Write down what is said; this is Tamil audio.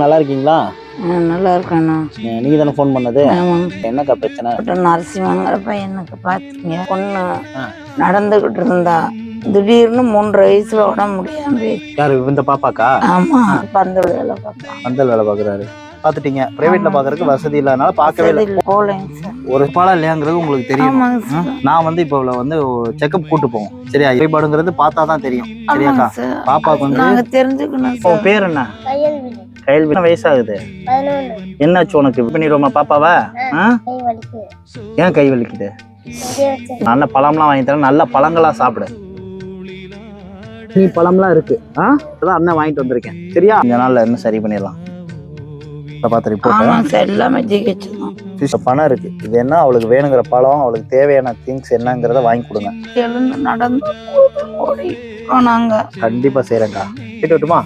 நல்லா இருக்கீங்களா? நல்லா இருக்கேண்ணா. நீங்க தானே ஃபோன் பண்ணது? ஆமாங்க. என்னக்கா பிரச்சனை? நரசிம்மங்கிற பையனுக்கு பாத்தீங்க பொண்ணு நடந்துகிட்டு இருந்தா திடீர்னு 3 வயசுல உடம்பு முடியாம. யாரு இந்த பாப்பாக்கா? ஆமா, பந்தல் வேலை பார்ப்பான். பந்தல் வேலை பாக்குறாரு. பாத்துட்டீங்க, பிரைவேட்ல பாக்குறதுக்கு வசதி இல்லாதனால பார்க்கவே இல்லை. போலேங்க சார். ஒரு பாலா இல்லையாங்கிறது உங்களுக்கு தெரியும். நான் வந்து இப்போ வந்து செக்அப் கூட்டு போவோம். சரியா? குறைபாடுங்கிறது பார்த்தாதான் தெரியும். சரியாக்கா? பாப்பாக்கு வந்து நாங்க தெரிஞ்சுக்கணும். உன் பேர் என்ன? கையல்வி. என்ன வயசாகுது? என்னாச்சு உனக்கு? பண்ணிடுவோமா பாப்பாவா? ஏன் கை வலிக்குது? நல்ல பழம்லாம் வாங்கி தரேன், நல்ல பழங்களா சாப்பிடு. நீ பழம்லாம் இருக்கு, அதான் அண்ணன் வாங்கிட்டு வந்திருக்கேன். சரியா? இந்த நாள்ல என்ன சரி பண்ணிடலாம். பார்த்து ரிப்போர்ட் எல்லாமே பணம் இருக்கு. இது என்ன அவளுக்கு வேணுங்கிற பழம், அவளுக்கு தேவையான திங்ஸ் என்னங்கிறத வாங்கி கொடுங்க. எழுந்து நடந்து நாங்க கண்டிப்பா செய்யறேன்க்கா. கேட்டு விட்டுமா?